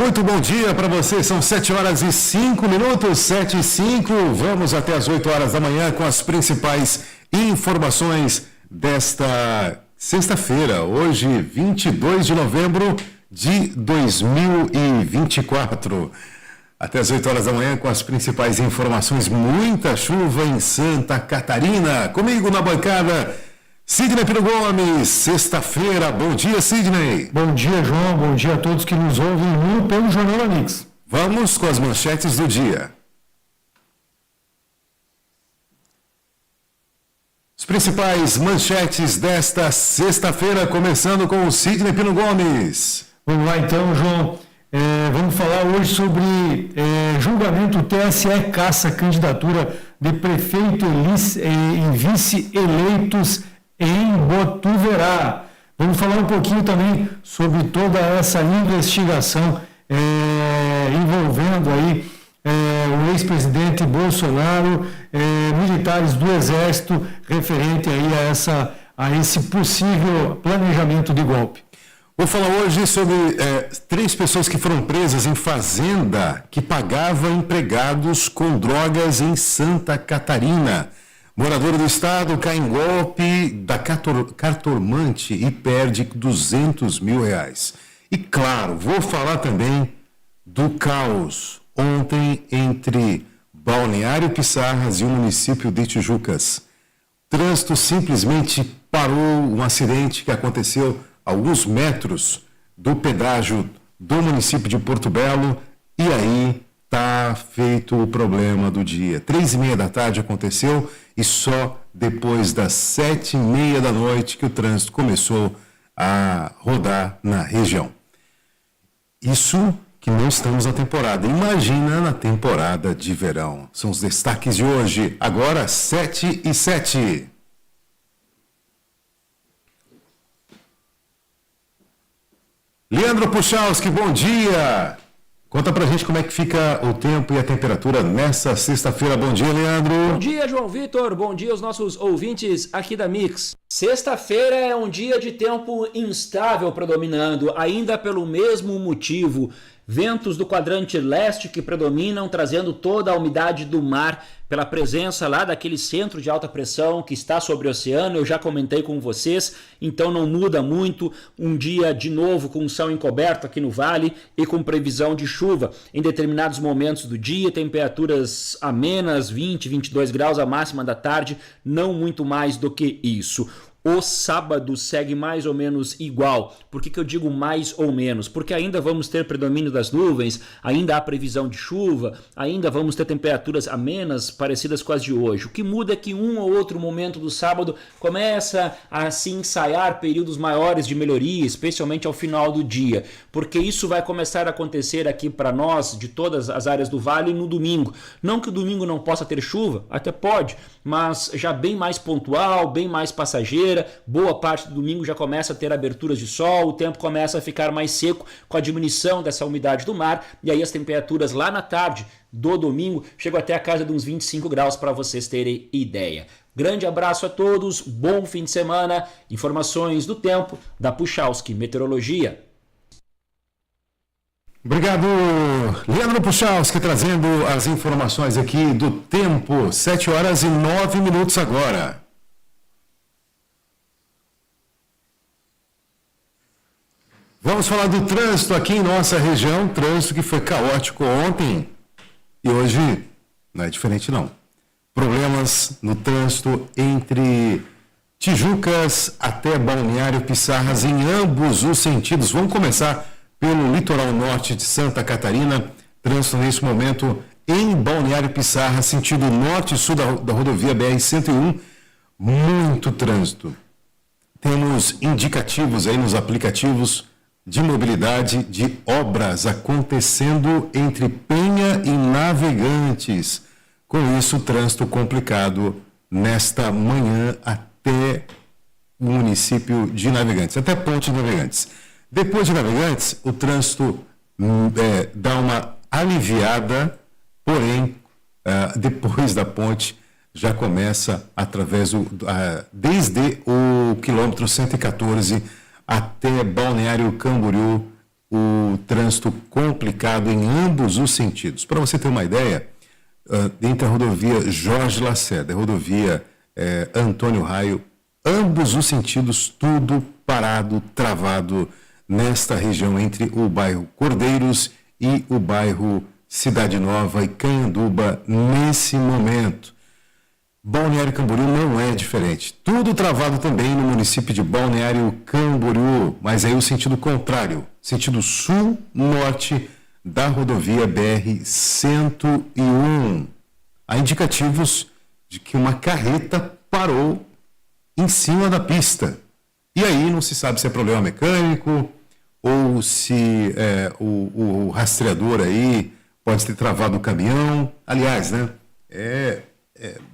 Muito bom dia para você, são 7 horas e 5 minutos, 7 e 5. Vamos até as 8 horas da manhã com as principais informações desta sexta-feira, hoje 22 de novembro de 2024. Até as 8 horas da manhã com as principais informações, muita chuva em Santa Catarina. Comigo na bancada, Sidney Pino Gomes, sexta-feira. Bom dia, Sidney. Bom dia, João. Bom dia a todos que nos ouvem pelo Jornal da Mix. Vamos com as manchetes do dia. As principais manchetes desta sexta-feira, começando com o Sidney Pino Gomes. Vamos lá então, João. Vamos falar hoje sobre julgamento. O TSE caça a candidatura de prefeito e vice eleitos em Botuverá. Vamos falar um pouquinho também sobre toda essa investigação envolvendo aí o ex-presidente Bolsonaro, militares do Exército, referente aí a esse possível planejamento de golpe. Vou falar hoje sobre 3 pessoas que foram presas em fazenda que pagava empregados com drogas em Santa Catarina. Morador do estado cai em golpe da cartomante e perde R$200 mil. E claro, vou falar também do caos ontem entre Balneário Pissarras e o município de Tijucas. Trânsito simplesmente parou, um acidente que aconteceu a alguns metros do pedágio do município de Porto Belo, e aí está feito o problema do dia. 3h30 da tarde aconteceu, e só depois das 7h30 da noite que o trânsito começou a rodar na região. Isso que não estamos na temporada. Imagina na temporada de verão. São os destaques de hoje. Agora, 7h07. Leandro Puchalski, bom dia! Conta pra gente como é que fica o tempo e a temperatura nessa sexta-feira. Bom dia, Leandro. Bom dia, João Vitor. Bom dia aos nossos ouvintes aqui da Mix. Sexta-feira é um dia de tempo instável predominando, ainda pelo mesmo motivo. Ventos do quadrante leste que predominam, trazendo toda a umidade do mar pela presença lá daquele centro de alta pressão que está sobre o oceano. Eu já comentei com vocês, então não muda muito. Um dia de novo com o céu encoberto aqui no vale e com previsão de chuva em determinados momentos do dia, temperaturas amenas, 20, 22 graus a máxima da tarde, não muito mais do que isso. O sábado segue mais ou menos igual. Por que eu digo mais ou menos? Porque ainda vamos ter predomínio das nuvens, ainda há previsão de chuva, ainda vamos ter temperaturas amenas parecidas com as de hoje. O que muda é que um ou outro momento do sábado começa a se ensaiar períodos maiores de melhoria, especialmente ao final do dia, porque isso vai começar a acontecer aqui para nós, de todas as áreas do vale, no domingo. Não que o domingo não possa ter chuva, até pode, mas já bem mais pontual, bem mais passageira. Boa parte do domingo já começa a ter aberturas de sol, o tempo começa a ficar mais seco com a diminuição dessa umidade do mar, e aí as temperaturas lá na tarde do domingo chegam até a casa de uns 25 graus para vocês terem ideia. Grande abraço a todos, bom fim de semana, informações do tempo da Puchalski Meteorologia. Obrigado, Leandro Puchalski, trazendo as informações aqui do tempo. 7 horas e 9 minutos agora. Vamos falar do trânsito aqui em nossa região, trânsito que foi caótico ontem e hoje não é diferente não. Problemas no trânsito entre Tijucas até Balneário Pissarras em ambos os sentidos. Vamos começar pelo litoral norte de Santa Catarina, trânsito nesse momento em Balneário Pissarras, sentido norte e sul da rodovia BR-101, muito trânsito. Temos indicativos aí nos aplicativos de mobilidade de obras acontecendo entre Penha e Navegantes. Com isso, trânsito complicado nesta manhã até o município de Navegantes, até Ponte de Navegantes. Depois de Navegantes, o trânsito dá uma aliviada, porém, depois da ponte, já começa através desde o quilômetro 114 até Balneário Camboriú, o trânsito complicado em ambos os sentidos. Para você ter uma ideia, entre a rodovia Jorge Lacerda e a rodovia Antônio Raio, ambos os sentidos, tudo parado, travado nesta região entre o bairro Cordeiros e o bairro Cidade Nova e Canhanduba nesse momento. Balneário Camboriú não é diferente. Tudo travado também no município de Balneário Camboriú, mas aí o sentido contrário, sentido sul-norte da rodovia BR-101. Há indicativos de que uma carreta parou em cima da pista. E aí não se sabe se é problema mecânico ou se o rastreador aí pode ter travado o caminhão. Aliás, né, é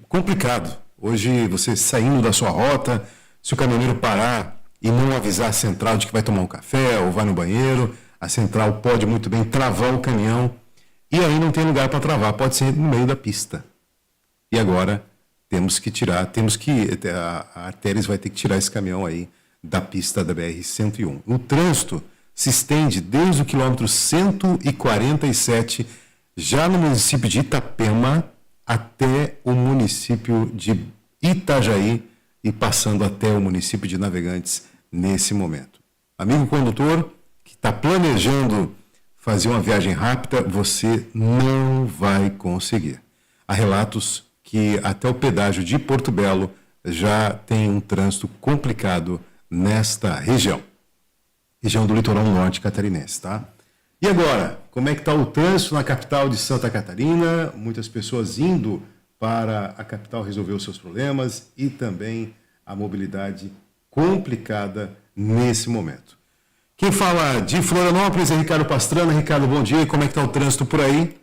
complicado. Hoje, você saindo da sua rota, se o caminhoneiro parar e não avisar a central de que vai tomar um café ou vai no banheiro, a central pode muito bem travar o caminhão e aí não tem lugar para travar, pode ser no meio da pista. E agora a Artéries vai ter que tirar esse caminhão aí da pista da BR-101. O trânsito se estende desde o quilômetro 147, já no município de Itapema, até o município de Itajaí e passando até o município de Navegantes nesse momento. Amigo condutor que está planejando fazer uma viagem rápida, você não vai conseguir. Há relatos que até o pedágio de Porto Belo já tem um trânsito complicado nesta região do litoral norte catarinense, tá? E agora, como é que está o trânsito na capital de Santa Catarina? Muitas pessoas indo para a capital resolver os seus problemas e também a mobilidade complicada nesse momento. Quem fala de Florianópolis é Ricardo Pastrana. Ricardo, bom dia. Como é que está o trânsito por aí?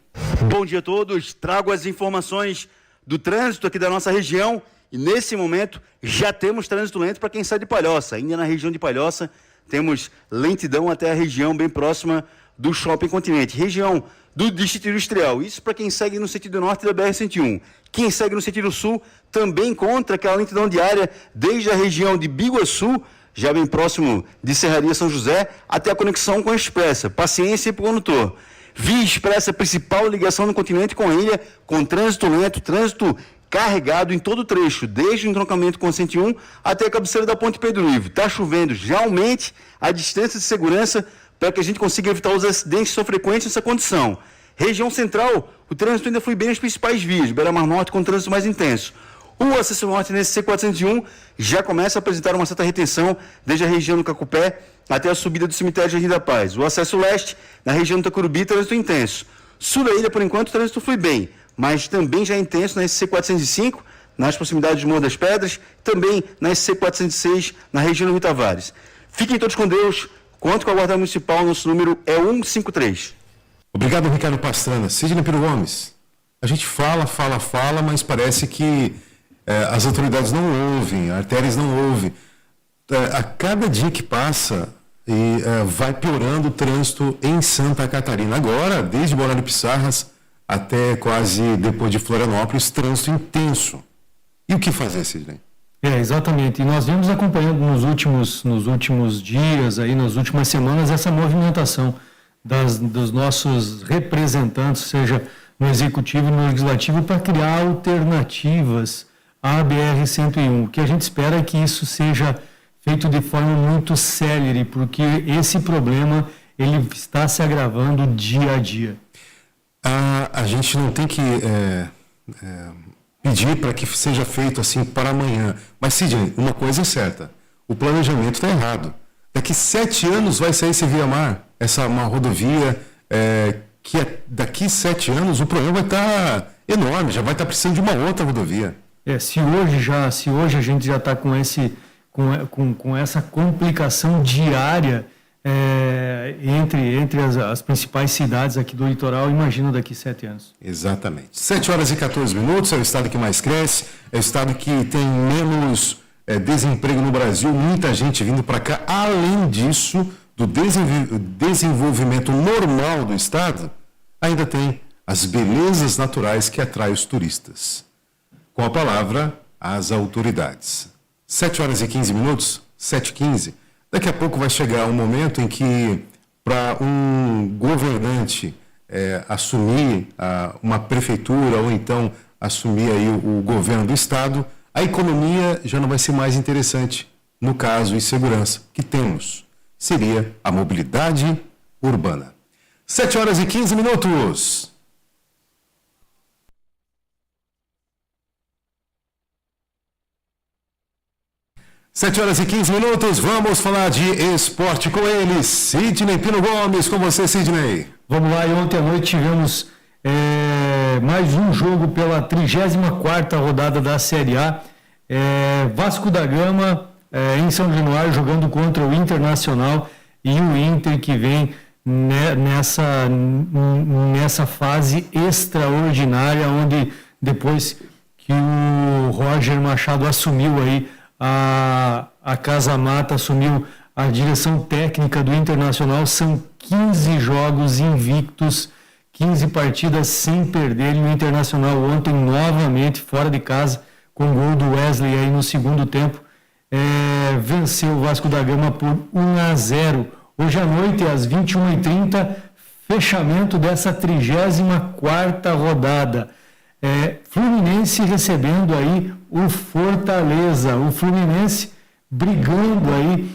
Bom dia a todos. Trago as informações do trânsito aqui da nossa região e nesse momento já temos trânsito lento para quem sai de Palhoça. Ainda na região de Palhoça temos lentidão até a região bem próxima do Shopping Continente, região do Distrito Industrial. Isso para quem segue no sentido norte da BR-101. Quem segue no sentido sul também encontra aquela lentidão diária desde a região de Biguaçu, já bem próximo de Serraria São José, até a conexão com a Expressa. Paciência para o condutor. Via Expressa, principal ligação no continente com a ilha, com trânsito lento, trânsito carregado em todo o trecho, desde o entroncamento com a 101 até a cabeceira da Ponte Pedro Ivo. Está chovendo, já aumente a distância de segurança para que a gente consiga evitar os acidentes que são frequentes nessa condição. Região central, o trânsito ainda flui bem nas principais vias, Beira-Mar Norte com trânsito mais intenso. O acesso norte nesse C401 já começa a apresentar uma certa retenção desde a região do Cacupé até a subida do cemitério de Jardim da Paz. O acesso leste, na região do Tacurubi, trânsito intenso. Sul da ilha, por enquanto, o trânsito flui bem, mas também já é intenso na SC405, nas proximidades do Morro das Pedras, também na SC406, na região do Rio Tavares. Fiquem todos com Deus, conto com a Guarda Municipal, nosso número é 153. Obrigado, Ricardo Pastrana. Sidney Piro Gomes, a gente fala, mas parece que as autoridades não ouvem, a Artéries não ouve. A cada dia que passa, vai piorando o trânsito em Santa Catarina. Agora, desde Balneário Pissarras até quase depois de Florianópolis, trânsito intenso. E o que fazer, Sidney? Exatamente. E nós vimos acompanhando nos últimos dias, aí, nas últimas semanas, essa movimentação dos nossos representantes, seja no Executivo e no Legislativo, para criar alternativas à BR-101. O que a gente espera é que isso seja feito de forma muito célere, porque esse problema ele está se agravando dia a dia. A gente não tem que pedir para que seja feito assim para amanhã. Mas, Sidney, uma coisa é certa, o planejamento está errado. Daqui 7 anos vai sair esse Via-Mar, uma rodovia que daqui 7 anos o problema vai estar enorme, já vai estar precisando de uma outra rodovia. Se hoje a gente já está com essa complicação diária entre as principais cidades aqui do litoral, imagina daqui 7 anos. Exatamente. 7 horas e 14 minutos, é o estado que mais cresce, é o estado que tem menos desemprego no Brasil, muita gente vindo para cá. Além disso, do desenvolvimento normal do estado, ainda tem as belezas naturais que atraem os turistas. Com a palavra, as autoridades. 7 horas e 15 minutos, 7h15. Daqui a pouco vai chegar um momento em que para um governante assumir uma prefeitura ou então assumir aí o governo do estado, a economia já não vai ser mais interessante. No caso, insegurança que temos seria a mobilidade urbana. 7h15. 7h15, vamos falar de esporte com ele, Sidney Pino Gomes. Com você, Sidney. Vamos lá, e ontem à noite tivemos mais um jogo pela 34ª rodada da Série A. Vasco da Gama em São Januário jogando contra o Internacional, e o Inter que vem nessa fase extraordinária, onde depois que o Roger Machado assumiu aí a Casa Mata, assumiu a direção técnica do Internacional, são 15 jogos invictos, 15 partidas sem perder, e o Internacional ontem novamente fora de casa, com o gol do Wesley aí no segundo tempo, venceu o Vasco da Gama por 1-0. Hoje à noite, às 21h30, fechamento dessa 34ª rodada. Fluminense recebendo aí o Fortaleza. O Fluminense brigando aí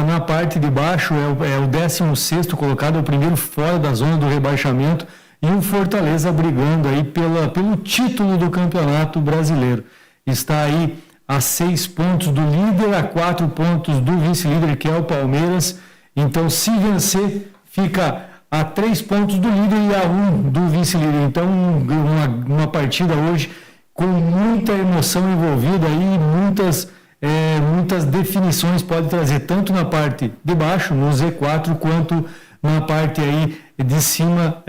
na parte de baixo, é o 16º colocado, é o primeiro fora da zona do rebaixamento, e o Fortaleza brigando aí pelo título do Campeonato Brasileiro. Está aí a 6 pontos do líder, a 4 pontos do vice-líder, que é o Palmeiras. Então, se vencer, fica a 3 pontos do líder e a 1 do vice-líder. Então, uma partida hoje com muita emoção envolvida e muitas definições pode trazer, tanto na parte de baixo, no Z4, quanto na parte aí de cima,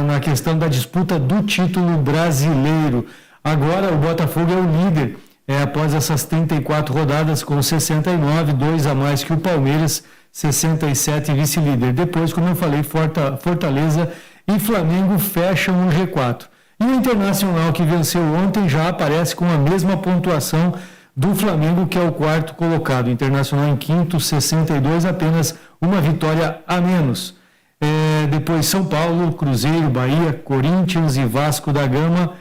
na questão da disputa do título brasileiro. Agora, o Botafogo é o líder, após essas 34 rodadas, com 69, 2 a mais que o Palmeiras, 67 vice-líder. Depois, como eu falei, Fortaleza e Flamengo fecham o G4. E o Internacional, que venceu ontem, já aparece com a mesma pontuação do Flamengo, que é o 4º colocado. O Internacional em 5º, 62, apenas uma vitória a menos. Depois São Paulo, Cruzeiro, Bahia, Corinthians e Vasco da Gama,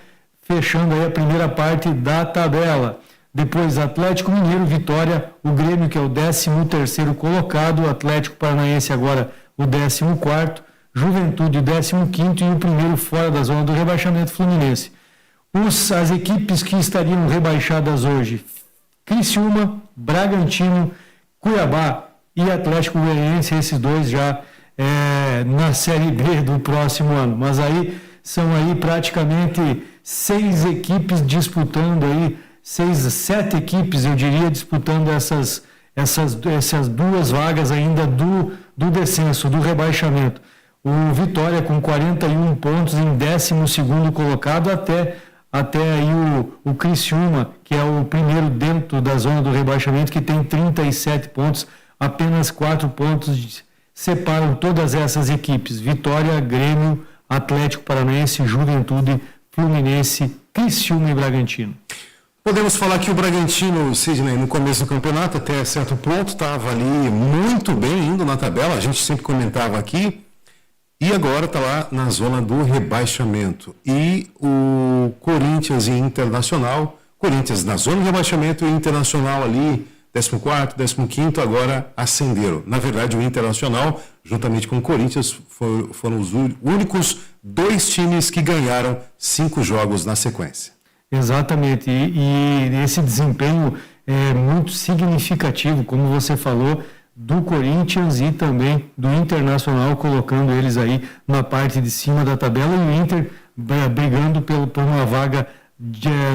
fechando aí a primeira parte da tabela. Depois Atlético Mineiro, Vitória, o Grêmio, que é o 13º colocado, o Atlético Paranaense agora o 14º, Juventude o 15º e o primeiro fora da zona do rebaixamento, Fluminense. As equipes que estariam rebaixadas hoje: Criciúma, Bragantino, Cuiabá e Atlético Goianiense, esses dois já na Série B do próximo ano. Mas aí são aí praticamente 6 equipes disputando aí, 7 equipes, eu diria, disputando essas 2 vagas ainda do descenso, do rebaixamento. O Vitória com 41 pontos em 12º colocado, até aí o Criciúma, que é o primeiro dentro da zona do rebaixamento, que tem 37 pontos, apenas 4 pontos separam todas essas equipes: Vitória, Grêmio, Atlético Paranaense, Juventude, Fluminense, Criciúma e Bragantino. Podemos falar que o Bragantino, Sidney, no começo do campeonato, até certo ponto, estava ali muito bem indo na tabela, a gente sempre comentava aqui, e agora está lá na zona do rebaixamento. E o Corinthians e Internacional, Corinthians na zona do rebaixamento e Internacional ali, 14º, 15º, agora ascenderam. Na verdade, o Internacional, juntamente com o Corinthians, foram os únicos 2 times que ganharam 5 jogos na sequência. Exatamente, e esse desempenho é muito significativo, como você falou, do Corinthians e também do Internacional, colocando eles aí na parte de cima da tabela, e o Inter brigando por uma vaga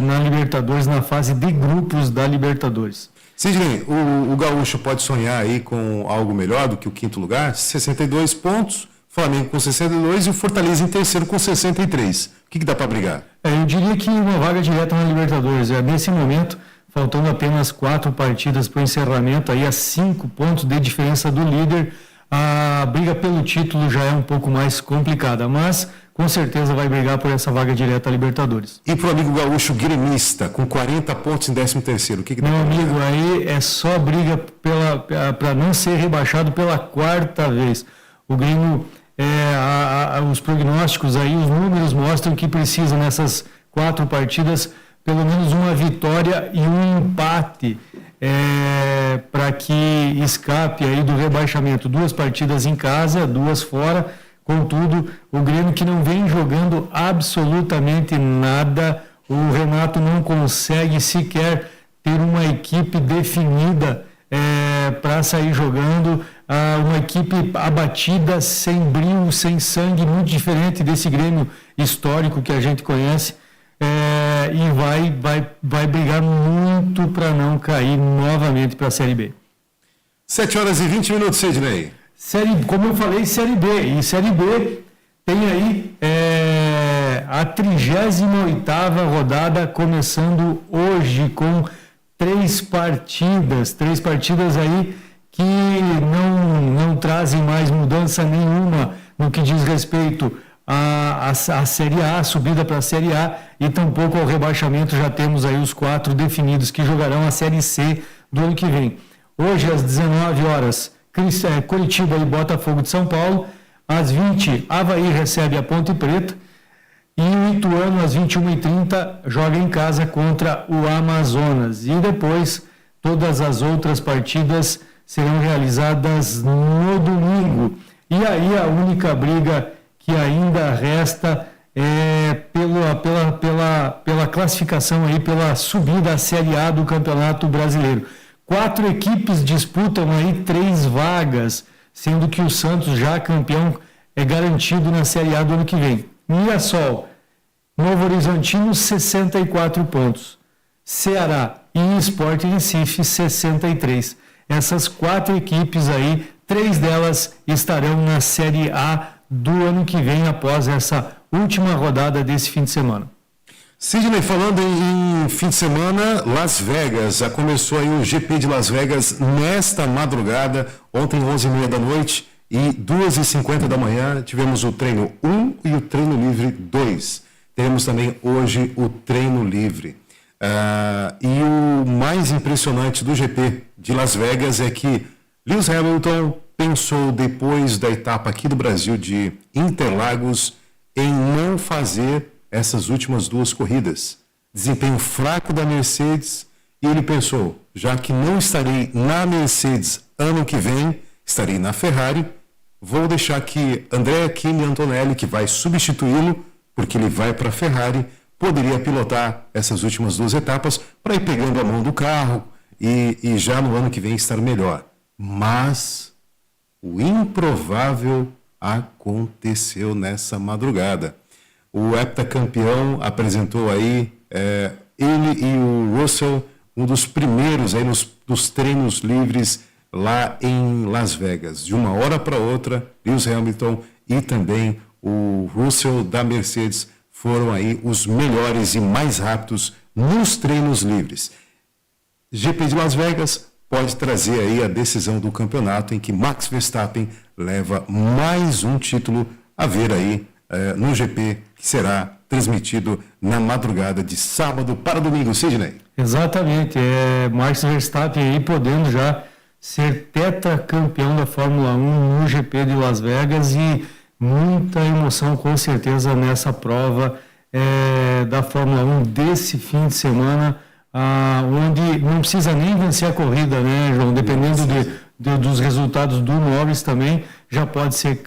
na Libertadores, na fase de grupos da Libertadores. Sidney, o Gaúcho pode sonhar aí com algo melhor do que o 5º lugar? 62 pontos, Flamengo com 62 e o Fortaleza em terceiro com 63. O que dá para brigar? Eu diria que uma vaga direta na Libertadores. Nesse momento, faltando apenas 4 partidas para o encerramento, aí a 5 pontos de diferença do líder, a briga pelo título já é um pouco mais complicada, mas com certeza vai brigar por essa vaga direta à Libertadores. E para o amigo gaúcho gremista, com 40 pontos em 13º, o que dá? Meu amigo, aí é só briga para não ser rebaixado pela 4ª vez. O Grêmio, os prognósticos aí, os números mostram que precisa nessas 4 partidas pelo menos uma vitória e um empate para que escape aí do rebaixamento. 2 partidas em casa, 2 fora. Contudo, o Grêmio que não vem jogando absolutamente nada, o Renato não consegue sequer ter uma equipe definida para sair jogando, uma equipe abatida, sem brilho, sem sangue, muito diferente desse Grêmio histórico que a gente conhece, e vai brigar muito para não cair novamente para a Série B. 7h20, Sidney. Como eu falei, Série B. E Série B tem aí a 38ª rodada começando hoje com 3 partidas. 3 partidas aí que não trazem mais mudança nenhuma no que diz respeito à Série A, a subida para a Série A, e tampouco ao rebaixamento. Já temos aí os 4 definidos que jogarão a Série C do ano que vem. Hoje, às 19 horas, Curitiba e Botafogo de São Paulo. Às 20, Avaí recebe a Ponte Preta. E o Ituano, às 21h30, joga em casa contra o Amazonas. E depois, todas as outras partidas serão realizadas no domingo. E aí, a única briga que ainda resta é pela classificação aí, pela subida à Série A do Campeonato Brasileiro. 4 equipes disputam aí 3 vagas, sendo que o Santos, já campeão, é garantido na Série A do ano que vem. Mirassol, Novo Horizontino, 64 pontos. Ceará e Sport Recife, 63. Essas 4 equipes aí, 3 delas estarão na Série A do ano que vem, após essa última rodada desse fim de semana. Sidney, falando em fim de semana, Las Vegas, já começou aí o GP de Las Vegas nesta madrugada, ontem 11h30 da noite e 2h50 da manhã tivemos o treino 1 e o treino livre 2. Teremos também hoje o treino livre. E o mais impressionante do GP de Las Vegas é que Lewis Hamilton pensou, depois da etapa aqui do Brasil de Interlagos, em não fazer essas últimas 2 corridas. Desempenho fraco da Mercedes, e ele pensou, já que não estarei na Mercedes ano que vem, estarei na Ferrari, vou deixar que Andrea Kimi Antonelli, que vai substituí-lo, porque ele vai para a Ferrari, poderia pilotar essas últimas 2 etapas para ir pegando a mão do carro e já no ano que vem estar melhor. Mas o improvável aconteceu nessa madrugada. O heptacampeão apresentou aí, ele e o Russell, um dos primeiros aí dos treinos livres lá em Las Vegas. De uma hora para outra, Lewis Hamilton e também o Russell da Mercedes foram aí os melhores e mais rápidos nos treinos livres. GP de Las Vegas pode trazer aí a decisão do campeonato, em que Max Verstappen leva mais um título a ver aí no GP, que será transmitido na madrugada de sábado para domingo. Sidney. Exatamente, Max Verstappen aí podendo já ser tetracampeão da Fórmula 1 no GP de Las Vegas, e muita emoção com certeza nessa prova da Fórmula 1 desse fim de semana, onde não precisa nem vencer a corrida, né, João? Dependendo dos resultados do Norris também, já pode ser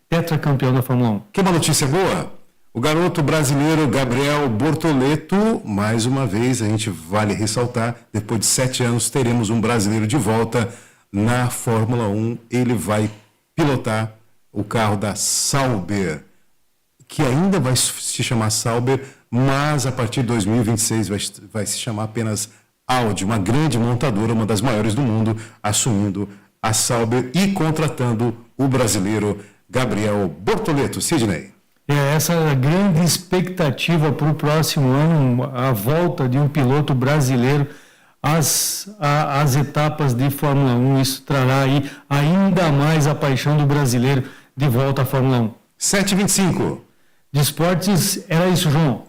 tetracampeão da Fórmula 1. Que uma notícia boa! O garoto brasileiro Gabriel Bortoleto, mais uma vez, a gente vale ressaltar, depois de 7 anos teremos um brasileiro de volta na Fórmula 1. Ele vai pilotar o carro da Sauber, que ainda vai se chamar Sauber, mas a partir de 2026 vai se chamar apenas Audi, uma grande montadora, uma das maiores do mundo, assumindo a Sauber e contratando o brasileiro Gabriel Bortoleto. Sidney. Essa grande expectativa para o próximo ano, a volta de um piloto brasileiro às etapas de Fórmula 1. Isso trará aí ainda mais a paixão do brasileiro de volta à Fórmula 1. 7h25. De esportes, era isso, João.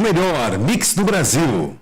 melhor mix do Brasil.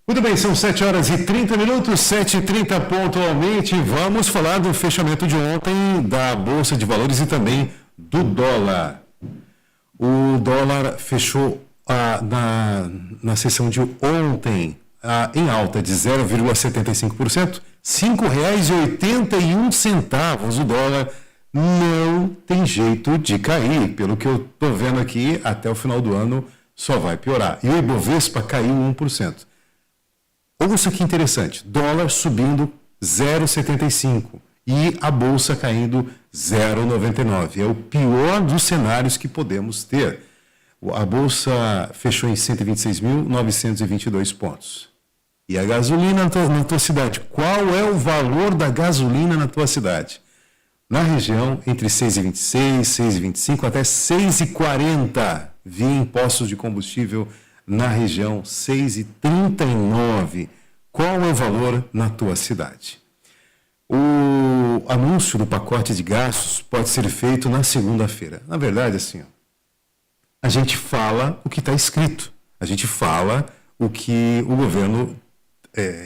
Muito bem, são 7 horas e 30 minutos, 7h30 pontualmente. Vamos falar do fechamento de ontem da Bolsa de Valores e também do dólar. O dólar fechou na sessão de ontem em alta de 0,75%, R$ 5,81. O dólar não tem jeito de cair. Pelo que eu estou vendo aqui, até o final do ano só vai piorar. E o Ibovespa caiu 1%. Ouça que interessante, dólar subindo 0,75 e a bolsa caindo 0,99. É o pior dos cenários que podemos ter. A bolsa fechou em 126.922 pontos. E a gasolina na tua cidade? Qual é o valor da gasolina na tua cidade? Na região, entre 6,26, 6,25 até 6,40 via impostos de combustível. Na região 6,39. Qual é o valor na tua cidade? O anúncio do pacote de gastos pode ser feito na segunda-feira. Na verdade, assim, a gente fala o que está escrito. A gente fala o que o governo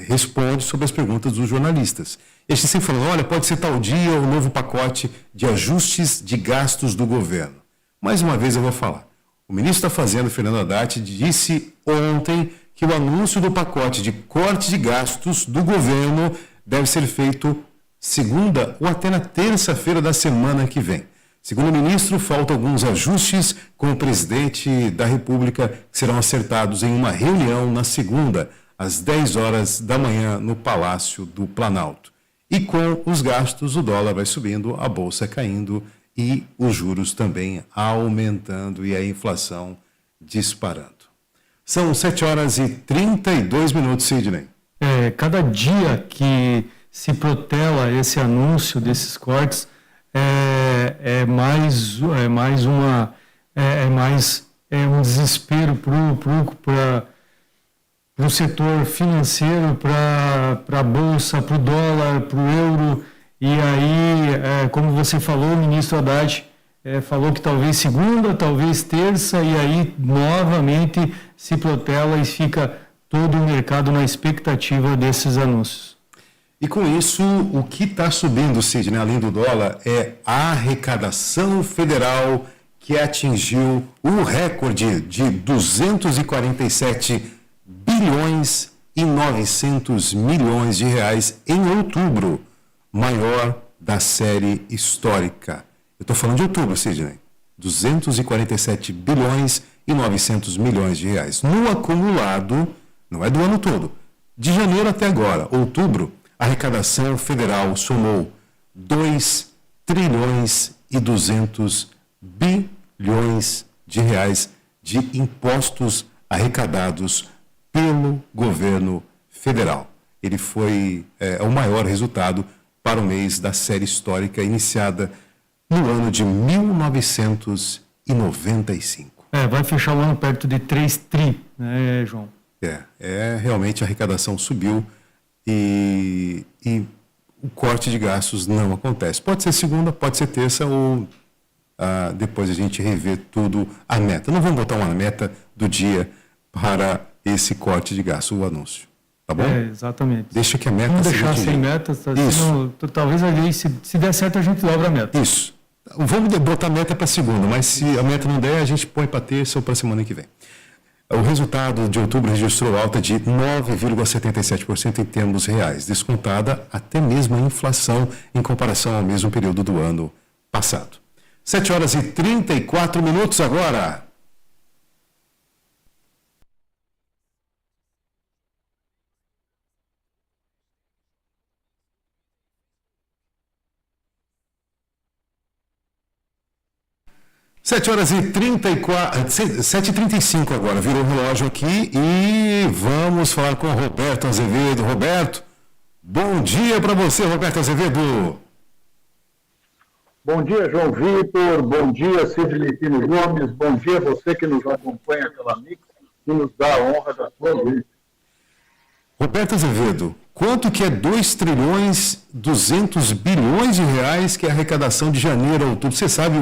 responde sobre as perguntas dos jornalistas. E a gente sempre fala, olha, pode ser tal dia o novo pacote de ajustes de gastos do governo. Mais uma vez eu vou falar. O ministro da Fazenda, Fernando Haddad, disse ontem que o anúncio do pacote de corte de gastos do governo deve ser feito segunda ou até na terça-feira da semana que vem. Segundo o ministro, faltam alguns ajustes com o presidente da República que serão acertados em uma reunião na segunda, às 10 horas da manhã, no Palácio do Planalto. E com os gastos, o dólar vai subindo, a bolsa caindo e os juros também aumentando e a inflação disparando. São 7 horas e 32 minutos, Sidney. Cada dia que se protela esse anúncio desses cortes é mais um desespero para o setor financeiro, para a bolsa, para o dólar, para o euro. E aí, como você falou, o ministro Haddad falou que talvez segunda, talvez terça, e aí novamente se protela e fica todo o mercado na expectativa desses anúncios. E com isso, o que está subindo, Sidney, além do dólar, é a arrecadação federal, que atingiu o recorde de 247 bilhões e 900 milhões de reais em outubro, maior da série histórica. Eu estou falando de outubro, Sidney. 247 bilhões e 900 milhões de reais. No acumulado, não é do ano todo, de janeiro até agora, outubro, a arrecadação federal somou 2 trilhões e 200 bilhões de reais de impostos arrecadados pelo governo federal. Ele foi o maior resultado para o mês da série histórica iniciada no ano de 1995. Vai fechar o ano perto de 3 tri, né, João? Realmente a arrecadação subiu e o corte de gastos não acontece. Pode ser segunda, pode ser terça ou depois a gente rever tudo a meta. Não vamos botar uma meta do dia para esse corte de gastos, o anúncio. Tá bom? Exatamente. Deixa que a meta vamos deixar sem metas. Senão, talvez ali, se der certo, a gente dobra a meta. Isso. Vamos botar a meta para segunda, mas se a meta não der, a gente põe para terça ou para a semana que vem. O resultado de outubro registrou alta de 9,77% em termos reais, descontada até mesmo a inflação em comparação ao mesmo período do ano passado. 7 horas e 34 minutos agora. Sete horas e 7h35 agora, virou o relógio aqui e vamos falar com o Roberto Azevedo. Roberto, bom dia para você, Roberto Azevedo. Bom dia, João Vitor. Bom dia, Sidney Pino Gomes. Bom dia a você que nos acompanha pela Mix e nos dá a honra da sua audiência. Roberto Azevedo, quanto que é 2 trilhões 200 bilhões de reais que é a arrecadação de janeiro a outubro? Você sabe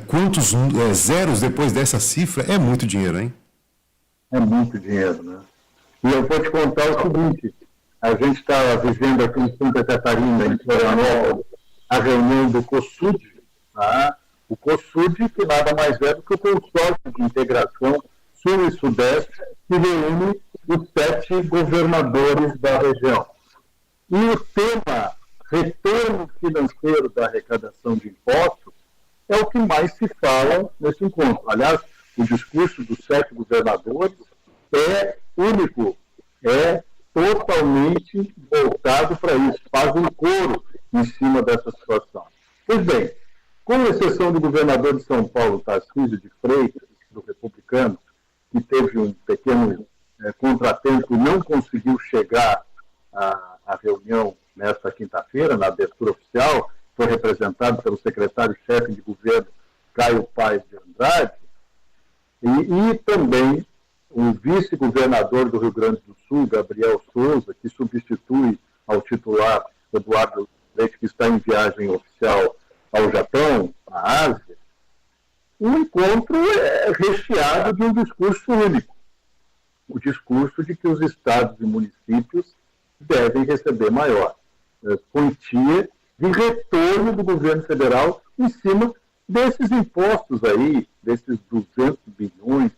quantos zeros depois dessa cifra? É muito dinheiro, hein? É muito dinheiro, né? E eu vou te contar o seguinte, a gente está vivendo aqui em Santa Catarina, em Florianópolis, a reunião do COSUD, tá? O COSUD, que nada mais é do que o consórcio de integração Sul e Sudeste, que reúne os 7 governadores da região. E o tema retorno financeiro da arrecadação de impostos é o que mais se fala nesse encontro. Aliás, o discurso dos 7 governadores é único, é totalmente voltado para isso, faz um coro em cima dessa situação. Pois bem, com exceção do governador de São Paulo, Tarcísio de Freitas, do Republicano, que teve um pequeno contratempo e não conseguiu chegar à reunião nesta quinta-feira, na abertura oficial, foi representado pelo secretário-chefe de governo, Caio Paes de Andrade, e também o vice-governador do Rio Grande do Sul, Gabriel Souza, que substitui ao titular Eduardo Leite, que está em viagem oficial ao Japão, à Ásia. O encontro é recheado de um discurso único. O discurso de que os estados e municípios devem receber maior quantia de retorno do governo federal em cima desses impostos aí, desses 200 bilhões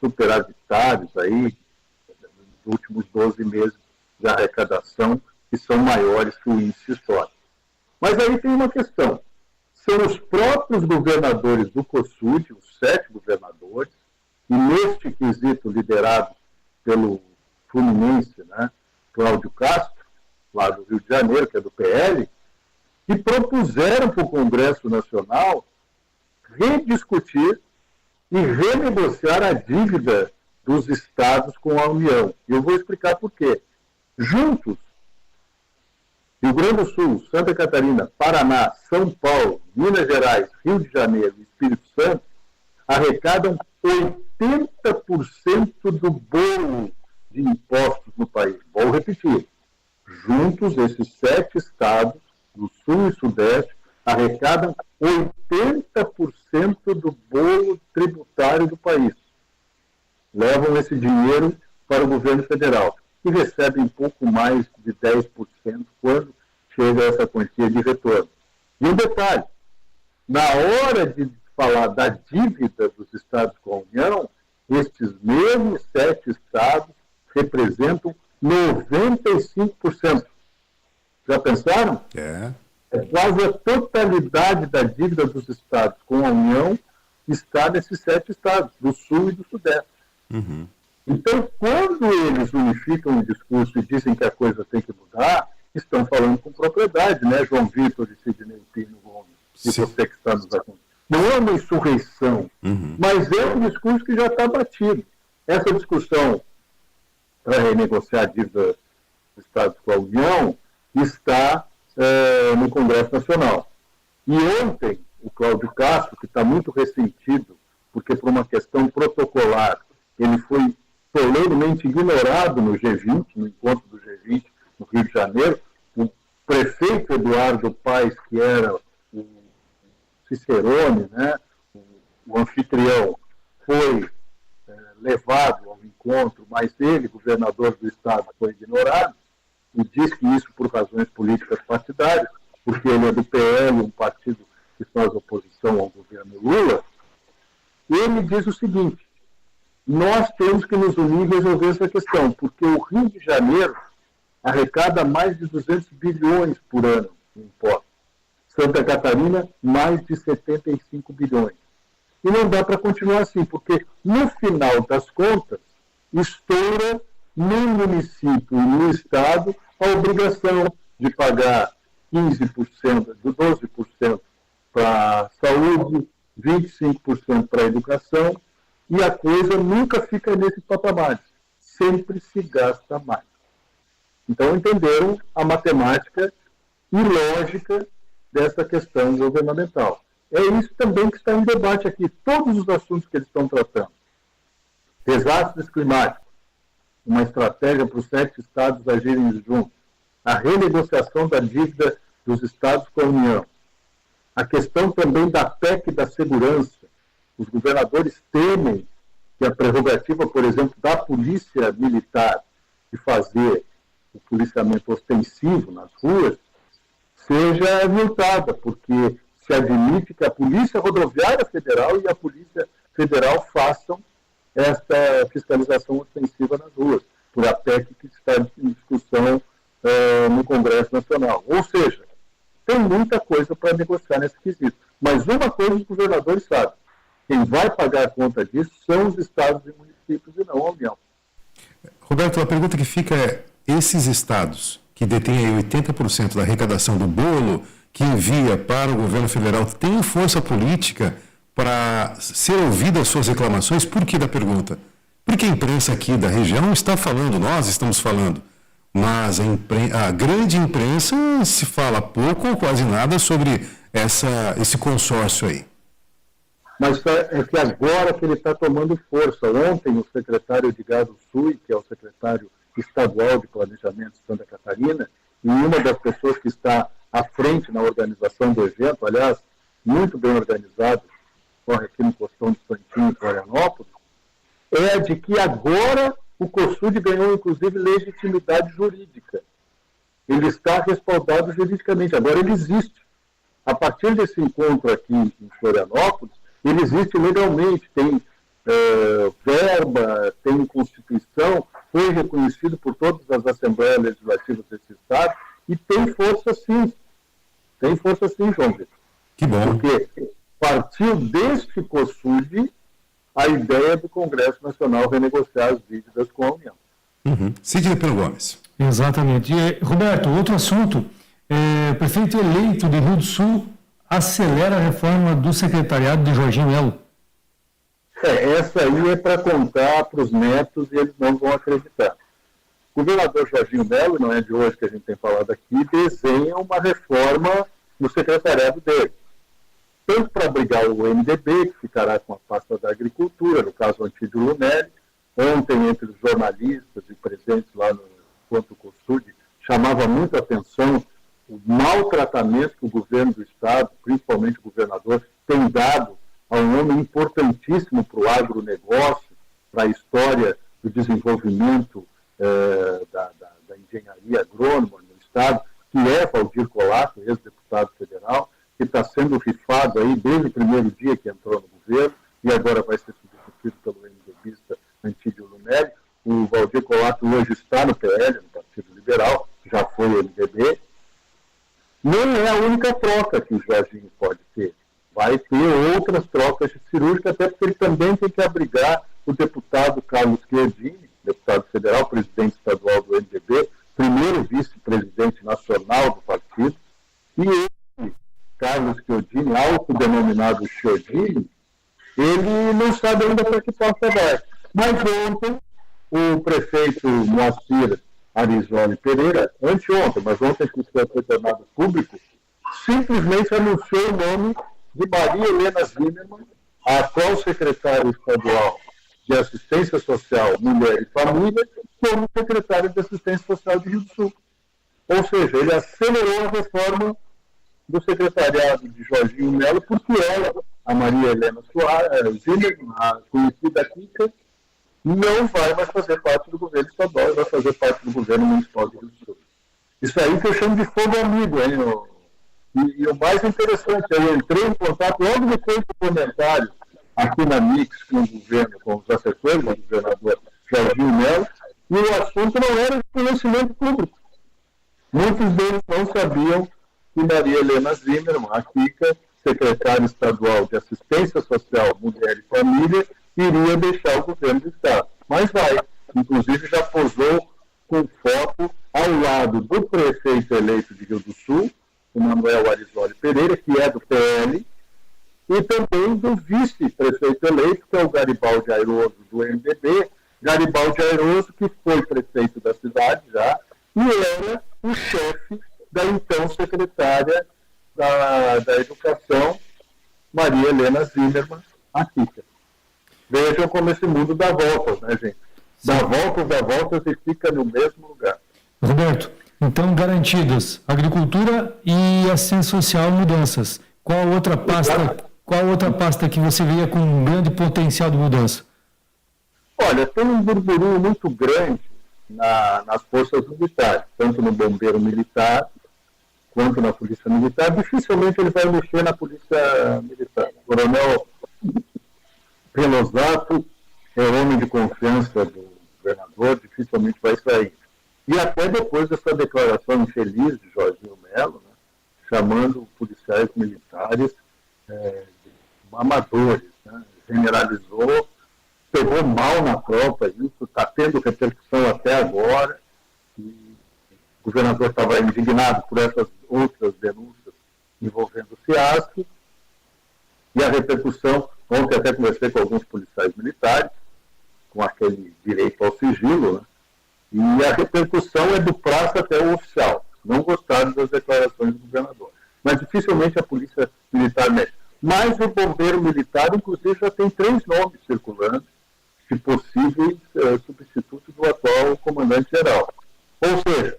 superavitários aí, nos últimos 12 meses de arrecadação, que são maiores que o índice histórico. Mas aí tem uma questão. São os próprios governadores do COSUD, os 7 governadores, e neste quesito liderado pelo fluminense, né, Cláudio Castro, lá do Rio de Janeiro, que é do PL, que propuseram para o Congresso Nacional rediscutir e renegociar a dívida dos estados com a União. E eu vou explicar por quê. Juntos, Rio Grande do Sul, Santa Catarina, Paraná, São Paulo, Minas Gerais, Rio de Janeiro e Espírito Santo arrecadam 80% do bolo de impostos no país. Vou repetir. Juntos, esses 7 estados, do Sul e Sudeste, arrecadam 80% do bolo tributário do país. Levam esse dinheiro para o governo federal, que recebe um pouco mais de 10% quando chega essa quantia de retorno. E um detalhe, na hora de falar da dívida dos estados com a União, estes mesmos 7 estados representam 95%. Já pensaram? É quase a totalidade da dívida dos estados com a União está nesses 7 estados, do Sul e do Sudeste. Uhum. Então, quando eles unificam o discurso e dizem que a coisa tem que mudar, estão falando com propriedade, né, João Vitor e Sidney Pino Gomes, e você que está nos acompanhando. Não é uma insurreição, mas é um discurso que já está batido. Essa discussão para renegociar a dívida dos estados com a União está no Congresso Nacional. E ontem, o Cláudio Castro, que está muito ressentido, porque por uma questão protocolar, ele foi solenemente ignorado no G20, no encontro do G20 no Rio de Janeiro, o prefeito Eduardo Paes, que era o Cicerone, né, o anfitrião, foi levado ao encontro, mas ele, governador do estado, foi ignorado, e diz que isso por razões políticas partidárias, porque ele é do PL, um partido que faz oposição ao governo Lula. Ele diz o seguinte: nós temos que nos unir e resolver essa questão, porque o Rio de Janeiro arrecada mais de 200 bilhões por ano em impostos. Santa Catarina, mais de 75 bilhões. E não dá para continuar assim, porque no final das contas, estoura no município e no estado a obrigação de pagar 15%, 12% para a saúde, 25% para a educação, e a coisa nunca fica nesses patamares. Sempre se gasta mais. Então entenderam a matemática ilógica dessa questão governamental. É isso também que está em debate aqui. Todos os assuntos que eles estão tratando. Desastres climáticos, uma estratégia para os 7 estados agirem juntos. A renegociação da dívida dos estados com a União. A questão também da PEC da segurança. Os governadores temem que a prerrogativa, por exemplo, da polícia militar de fazer o policiamento ostensivo nas ruas seja multada, porque se admite que a Polícia Rodoviária Federal e a Polícia Federal façam esta fiscalização ostensiva nas ruas, por a PEC que está em discussão no Congresso Nacional. Ou seja, tem muita coisa para negociar nesse quesito. Mas uma coisa os governadores sabem, quem vai pagar a conta disso são os estados e municípios e não a União. Roberto, a pergunta que fica é, esses estados que detêm aí 80% da arrecadação do bolo que envia para o governo federal têm força política para ser ouvidas as suas reclamações? Por que da pergunta? Porque a imprensa aqui da região está falando, nós estamos falando, mas a grande imprensa se fala pouco ou quase nada sobre esse consórcio aí. Mas é que agora que ele está tomando força. Ontem o secretário Edgar Sui, que é o secretário estadual de Planejamento de Santa Catarina, e uma das pessoas que está à frente na organização do evento, aliás, muito bem organizado, corre aqui no Costão de Santinho, Florianópolis, é de que agora o COSUD ganhou, inclusive, legitimidade jurídica. Ele está respaldado juridicamente, agora ele existe. A partir desse encontro aqui em Florianópolis, ele existe legalmente, tem verba, tem Constituição, foi reconhecido por todas as Assembleias Legislativas desse Estado e tem força sim. Tem força sim, João Vitor. Que bom. Porque partiu deste COSUD a ideia do Congresso Nacional renegociar as dívidas com a União. Sidney Pelo Gomes. Exatamente. E, Roberto, outro assunto, o prefeito eleito de Rio do Sul acelera a reforma do secretariado de Jorginho Melo. Essa aí é para contar para os netos e eles não vão acreditar. O governador Jorginho Melo, não é de hoje que a gente tem falado aqui, desenha uma reforma no secretariado dele. Tanto para abrigar o MDB, que ficará com a pasta da agricultura, no caso o Antídio Lunelli. Ontem, entre os jornalistas e presentes lá no Quanto COSUD, chamava muita atenção o maltratamento que o governo do Estado, principalmente o governador, tem dado a um homem importantíssimo para o agronegócio, para a história do desenvolvimento da engenharia agrônoma no Estado, que é Valdir Colasso, ex-deputado federal, que está sendo rifado aí desde o primeiro dia que entrou no governo e agora vai ser substituído pelo MDBista Antídio Lunelli. O Valdir Colasso hoje está no PL, no Partido Liberal, já foi o MDB. Não é a única troca que o Jorginho pode ter. Vai ter outras trocas cirúrgicas, até porque ele também tem que abrigar o deputado Carlos Chiodini, deputado federal, presidente estadual do MDB, primeiro vice-presidente nacional do partido, e ele, Carlos Chiodini, autodenominado Chiodini, ele não sabe ainda para que porta vai. Mas ontem, o prefeito Moacir Arizoli Pereira, anteontem, mas ontem que foi tornado público, simplesmente anunciou o nome de Maria Helena Zimmermann, a atual secretária estadual de Assistência Social, Mulher e Família, como secretária de Assistência Social de Rio do Sul. Ou seja, ele acelerou a reforma do secretariado de Jorginho Melo, porque ela, a Maria Helena Zimmermann, a conhecida Kika, não vai mais fazer parte do governo estadual, vai fazer parte do governo municipal de Rio do Sul. Isso aí que eu chamo de fogo amigo, hein? E o mais interessante, eu entrei em contato logo depois do comentário aqui na Mix com o governo, com os assessores do governador Jorginho Melo, e o assunto não era de conhecimento público. Muitos deles não sabiam que Maria Helena Zimmermann, a Kika, secretária estadual de Assistência Social, Mulher e Família, iria deixar o governo do Estado. Mas vai. Inclusive já posou com foto ao lado do prefeito eleito de Rio do Sul, o Manuel Arizoli Pereira, que é do PL, e também do vice-prefeito eleito, que é o Garibaldi Airoso, do MDB. Garibaldi Airoso, que foi prefeito da cidade já, e era o chefe da então secretária da Educação, Maria Helena Zimmermann, a Kika. Vejam como esse mundo dá voltas, né, gente? Dá voltas e fica no mesmo lugar. Roberto, então garantidas agricultura e assistência social, mudanças. Qual outra pasta que você vê com um grande potencial de mudança? Olha, tem um burburinho muito grande nas forças militares, tanto no bombeiro militar quanto na polícia militar. Dificilmente ele vai mexer na polícia militar. O coronel Pelosato é homem de confiança do governador, dificilmente vai sair. E até depois dessa declaração infeliz de Jorginho Melo, né, chamando policiais militares de amadores, né, generalizou, pegou mal na tropa, isso está tendo repercussão até agora, e o governador estava indignado por essas outras denúncias envolvendo o CIASC, e a repercussão, ontem até conversei com alguns policiais militares, com aquele direito ao sigilo, né, e a repercussão é do praça até o oficial, não gostaram das declarações do governador. Mas dificilmente a polícia militar mexe. Mas o bombeiro militar, inclusive, já tem 3 nomes circulando de possíveis substitutos do atual comandante-geral. Ou seja,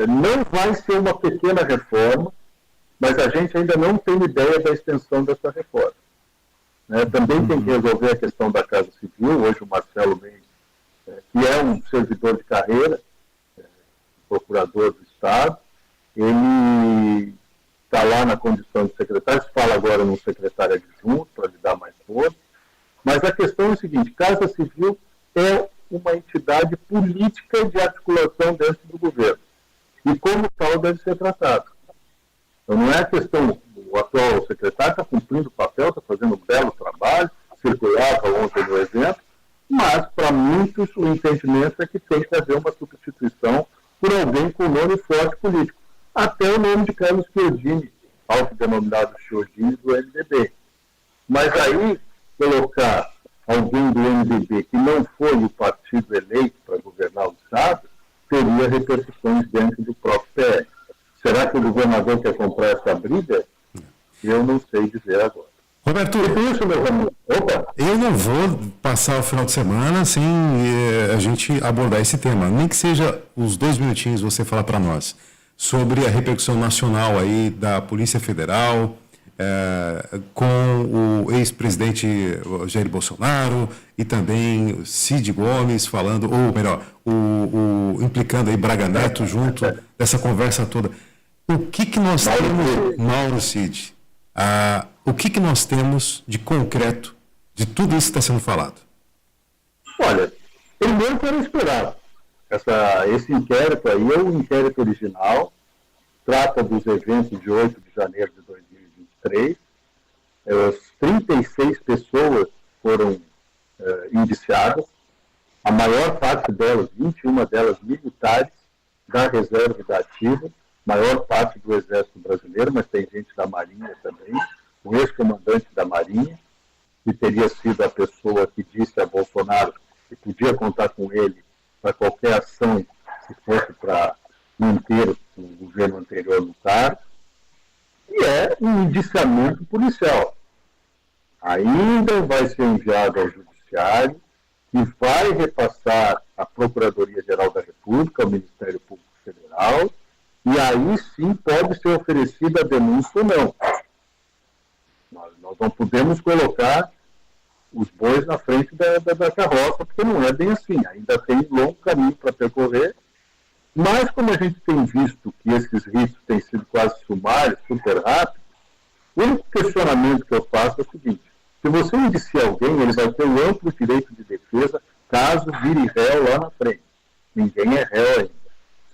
não vai ser uma pequena reforma, mas a gente ainda não tem ideia da extensão dessa reforma. Também tem que resolver a questão da Casa Civil. Hoje o Marcelo Mendes, que é um servidor de carreira, procurador do Estado, ele está lá na condição de secretário, se fala agora num secretário adjunto para lhe dar mais força. Mas a questão é a seguinte: Casa Civil é uma entidade política de articulação dentro do governo. E como tal deve ser tratado. Então não é a questão, o atual secretário está cumprindo o papel, está fazendo um belo trabalho, circulava ontem no evento, mas para muitos o entendimento é que tem que haver uma substituição por alguém com nome forte político. Até o nome de Carlos Chiodini, autodenominado Chiodini do MDB. Mas aí colocar alguém do MDB que não foi o partido eleito para governar o Estado, teria repercussões dentro do próprio PL. Será que o governador quer comprar essa briga? Eu não sei dizer agora. Roberto, Isso, meu amigo. Opa. eu não vou passar o final de semana sem a gente abordar esse tema. Nem que seja os 2 minutinhos você falar para nós sobre a repercussão nacional aí da Polícia Federal, com o ex-presidente Jair Bolsonaro e também Cid Gomes falando, ou melhor, implicando aí Braga Neto junto dessa conversa toda. O que nós temos, Mauro Cid, o que nós temos de concreto de tudo isso que está sendo falado? Olha, primeiro que era esperado. Esse inquérito aí é o inquérito original, trata dos eventos de 8 de janeiro de 2023. 36 pessoas foram indiciadas, a maior parte delas, 21 delas militares, da reserva e da ativa, maior parte do Exército Brasileiro, mas tem gente da Marinha também, um ex-comandante da Marinha, que teria sido a pessoa que disse a Bolsonaro que podia contar com ele para qualquer ação que fosse para manter o governo anterior no cargo, e é um indiciamento policial. Ainda vai ser enviado ao Judiciário, que vai repassar à Procuradoria-Geral da República, ao Ministério Público Federal, e aí sim pode ser oferecida a denúncia ou não. Nós não podemos colocar os bois na frente da carroça, porque não é bem assim. Ainda tem um longo caminho para percorrer, mas como a gente tem visto que esses ritos têm sido quase sumários, super rápidos, o único questionamento que eu faço é o seguinte: se você indicia alguém, ele vai ter um amplo direito de defesa caso vire réu lá na frente. Ninguém é réu ainda.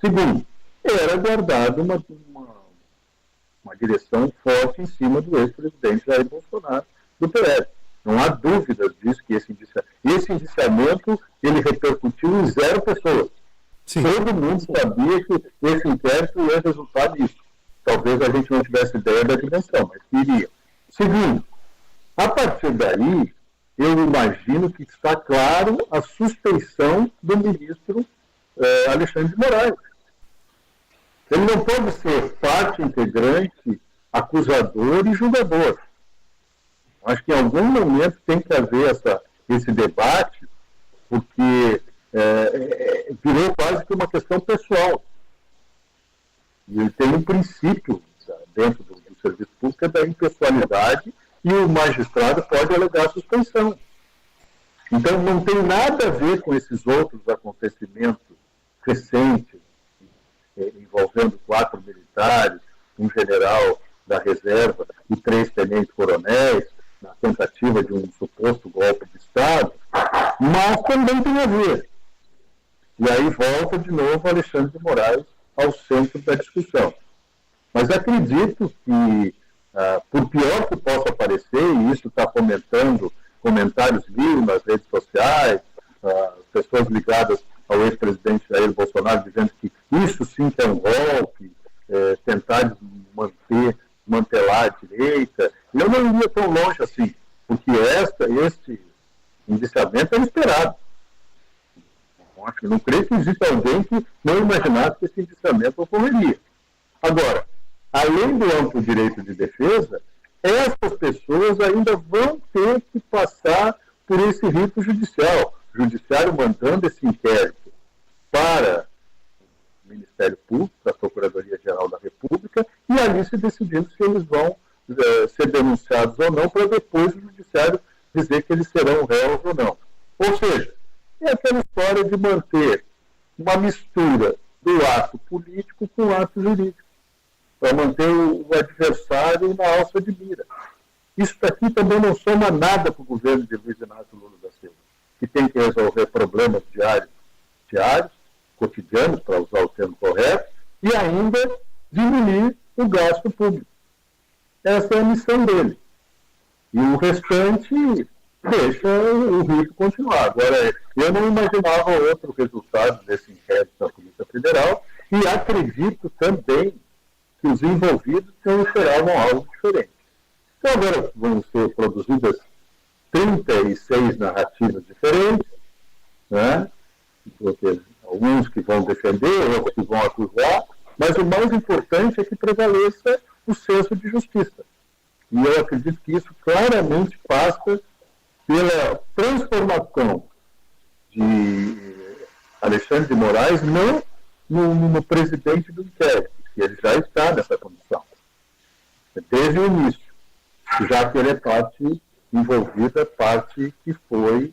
Segundo, era guardada uma direção forte em cima do ex-presidente Jair Bolsonaro do PL. Não há dúvidas disso, que esse indiciamento ele repercutiu em 0 pessoas. Sim. Todo mundo sabia que esse inquérito ia resultar nisso. Talvez a gente não tivesse ideia da dimensão, mas iria. Segundo, a partir daí, eu imagino que está claro a suspeição do ministro Alexandre de Moraes. Ele não pode ser parte integrante acusador e julgador. Acho que em algum momento tem que haver esse debate, porque virou quase que uma questão pessoal. E ele tem um princípio dentro do serviço público da impessoalidade, e o magistrado pode alegar suspensão. Então, não tem nada a ver com esses outros acontecimentos recentes, envolvendo 4 militares, um general da reserva e 3 tenentes-coronéis, na tentativa de um suposto golpe de Estado, mas também tem a ver. E aí volta de novo Alexandre de Moraes ao centro da discussão. Mas acredito que, por pior que possa parecer, e isso está fomentando comentários mil nas redes sociais, pessoas ligadas ao ex-presidente Jair Bolsonaro dizendo que isso sim que é um golpe, tentar mantelar a direita. Eu não iria tão longe assim, porque este indiciamento é esperado. Não creio que exista alguém que não imaginasse que esse indiciamento ocorreria. Agora, além do amplo direito de defesa, essas pessoas ainda vão ter que passar por esse rito judicial. O judiciário mandando esse inquérito para o Ministério Público, para a Procuradoria-Geral da República, e ali se decidindo se eles vão ser denunciados ou não, para depois o judiciário dizer que eles serão réus ou não. Ou seja, é aquela história de manter uma mistura do ato político com o ato jurídico, para manter o adversário na alça de mira. Isso daqui também não soma nada para o governo de Luiz Inácio Lula da Silva, que tem que resolver problemas diários, cotidianos, para usar o termo correto, e ainda diminuir o gasto público. Essa é a missão dele. E o restante deixa o rito continuar. Agora, eu não imaginava outro resultado desse inquérito da Polícia Federal, e acredito também que os envolvidos não esperavam algo diferente. Então, agora vão ser produzidas 36 narrativas diferentes, né? Porque alguns que vão defender, outros que vão acusar, mas o mais importante é que prevaleça o senso de justiça. E eu acredito que isso claramente passa pela transformação de Alexandre de Moraes não no presidente do inquérito, que ele já está nessa condição, desde o início, já que ele é parte envolvida, parte que foi,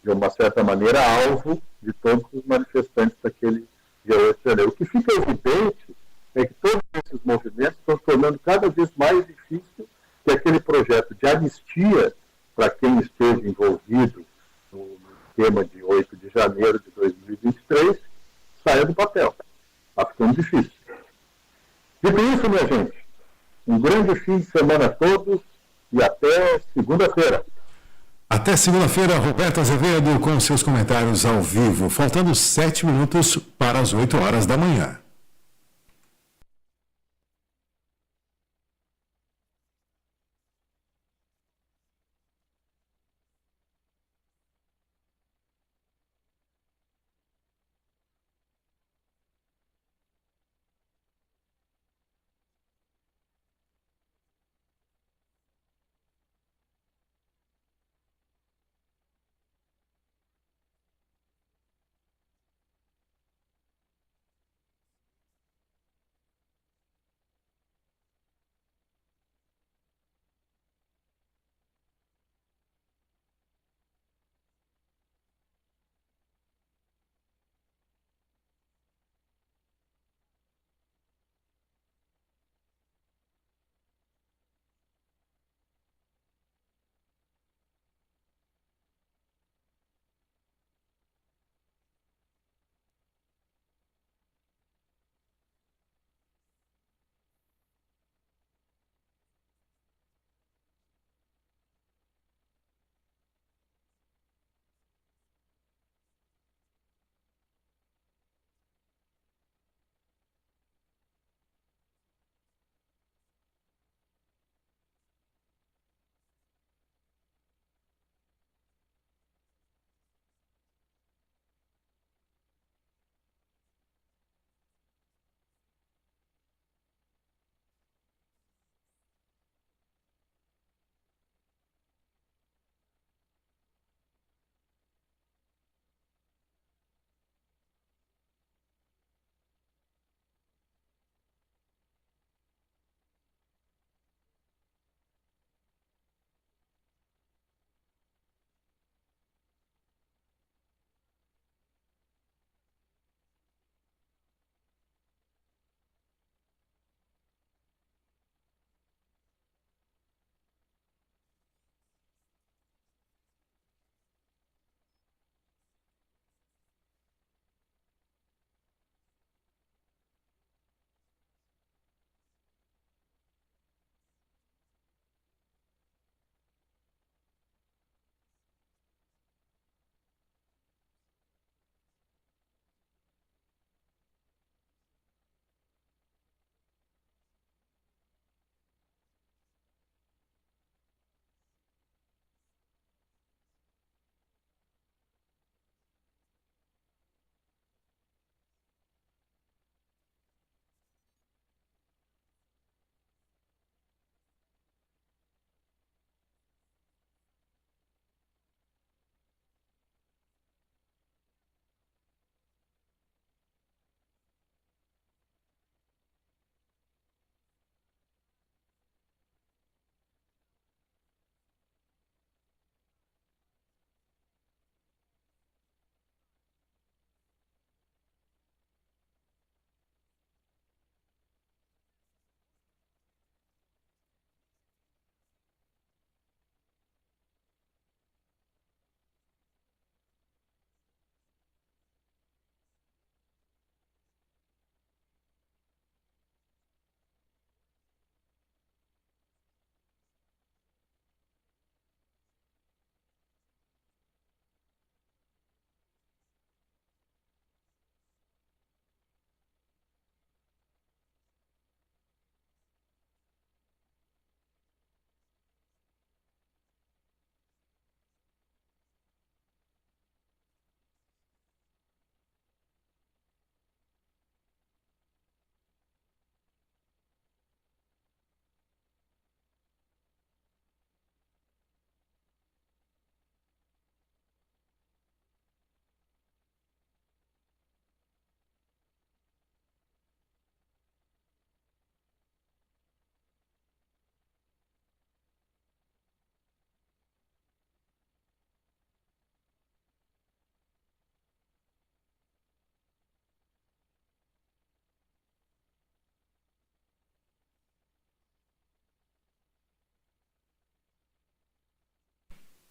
de uma certa maneira, alvo de todos os manifestantes daquele dia 8 de janeiro. O que fica evidente é que todos esses movimentos estão tornando cada vez mais difícil que aquele projeto de anistia para quem esteve envolvido no esquema de 8 de janeiro de 2023 saia do papel. Está ficando difícil. Dito isso, minha gente, um grande fim de semana a todos e até segunda-feira. Até segunda-feira, Roberto Azevedo com seus comentários ao vivo, faltando 7 minutos para as 8 horas da manhã.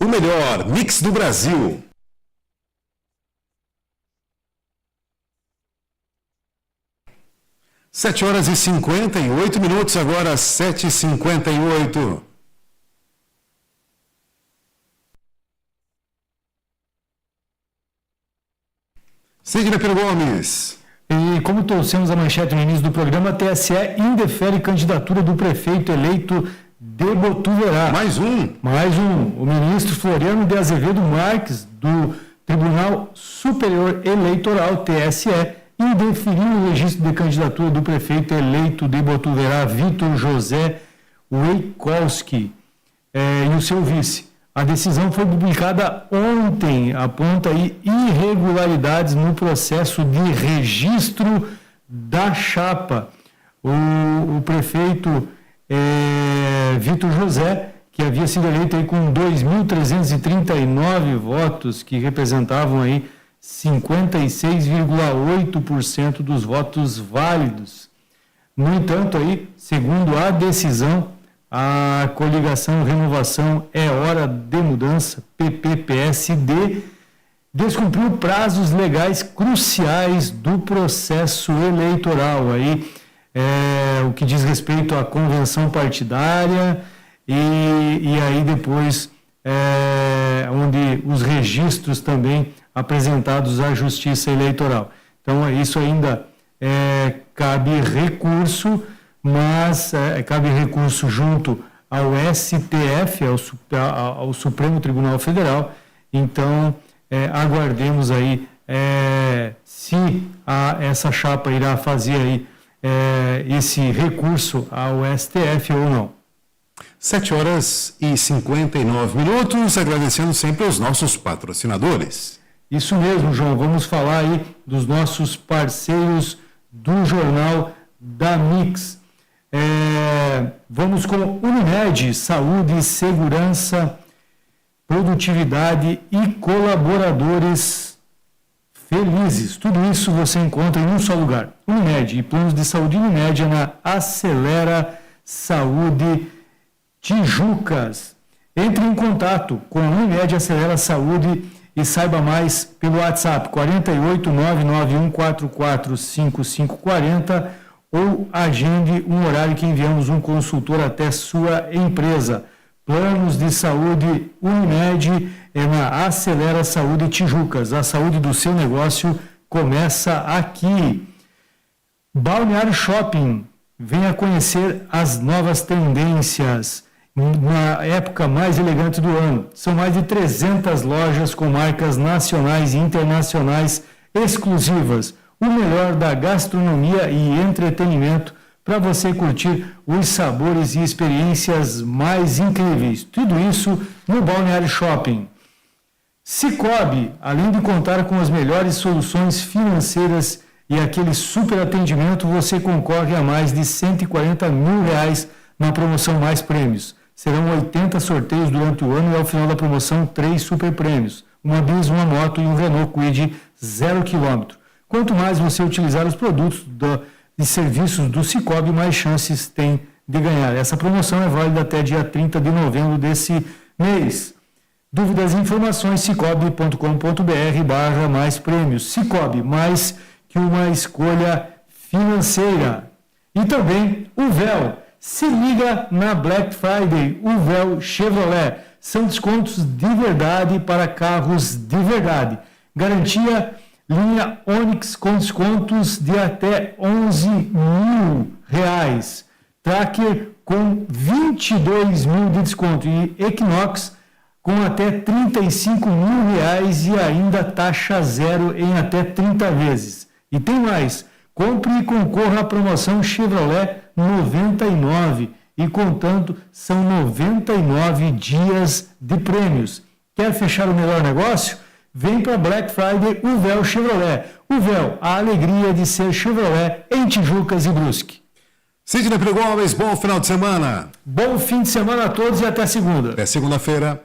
o melhor mix do Brasil. Sete horas e 58 minutos, agora 7h58. Sidney Pedro Gomes. E como trouxemos a manchete no início do programa, a TSE indefere candidatura do prefeito eleito de Botuverá. Mais um. O ministro Floriano de Azevedo Marques, do Tribunal Superior Eleitoral, TSE, indeferiu o registro de candidatura do prefeito eleito de Botuverá, Vitor José Weikolski, e o seu vice. A decisão foi publicada ontem, aponta aí irregularidades no processo de registro da chapa. O prefeito Vitor José, que havia sido eleito aí com 2.339 votos, que representavam aí 56,8% dos votos válidos. No entanto, aí, segundo a decisão, a coligação Renovação é Hora de Mudança, PP-PSD, descumpriu prazos legais cruciais do processo eleitoral. Aí, o que diz respeito à convenção partidária e aí depois onde os registros também apresentados à Justiça Eleitoral. Então, isso ainda cabe recurso, mas cabe recurso junto ao STF, ao Supremo Tribunal Federal. Então, aguardemos aí se essa chapa irá fazer aí esse recurso ao STF ou não. 7 horas e 59 minutos, agradecendo sempre aos nossos patrocinadores. Isso mesmo, João. Vamos falar aí dos nossos parceiros do Jornal da Mix. Vamos com Unimed, saúde, segurança, produtividade e colaboradores felizes. Tudo isso você encontra em um só lugar. Unimed e planos de saúde Unimed é na Acelera Saúde Tijucas. Entre em contato com a Unimed Acelera Saúde e saiba mais pelo WhatsApp 48991445540 ou agende um horário que enviamos um consultor até sua empresa. Planos de saúde Unimed é na Acelera Saúde Tijucas. A saúde do seu negócio começa aqui. Balneário Shopping. Venha conhecer as novas tendências na época mais elegante do ano. São mais de 300 lojas com marcas nacionais e internacionais exclusivas. O melhor da gastronomia e entretenimento para você curtir os sabores e experiências mais incríveis. Tudo isso no Balneário Shopping. Sicoob, além de contar com as melhores soluções financeiras e aquele super atendimento, você concorre a mais de R$140 mil na promoção Mais Prêmios. Serão 80 sorteios durante o ano e ao final da promoção 3 super prêmios. Uma bis, uma moto e um Renault Kwid 0 km. Quanto mais você utilizar os produtos e serviços do Sicoob, mais chances tem de ganhar. Essa promoção é válida até dia 30 de novembro desse mês. Dúvidas e informações, cicobi.com.br/mais prêmios. Sicoob, mais que uma escolha financeira. E também o Véu. Se liga na Black Friday, o Véu Chevrolet. São descontos de verdade para carros de verdade. Garantia linha Onix com descontos de até R$11 mil. Tracker com 22 mil de desconto e Equinox com até R$35 mil e ainda taxa zero em até 30 vezes. E tem mais, compre e concorra à promoção Chevrolet 99 e contando são 99 dias de prêmios. Quer fechar o melhor negócio? Vem para Black Friday o Véu Chevrolet. O Véu, a alegria de ser Chevrolet em Tijucas e Brusque. Sidney Pedro Gomes, bom final de semana. Bom fim de semana a todos e até segunda. Até segunda-feira.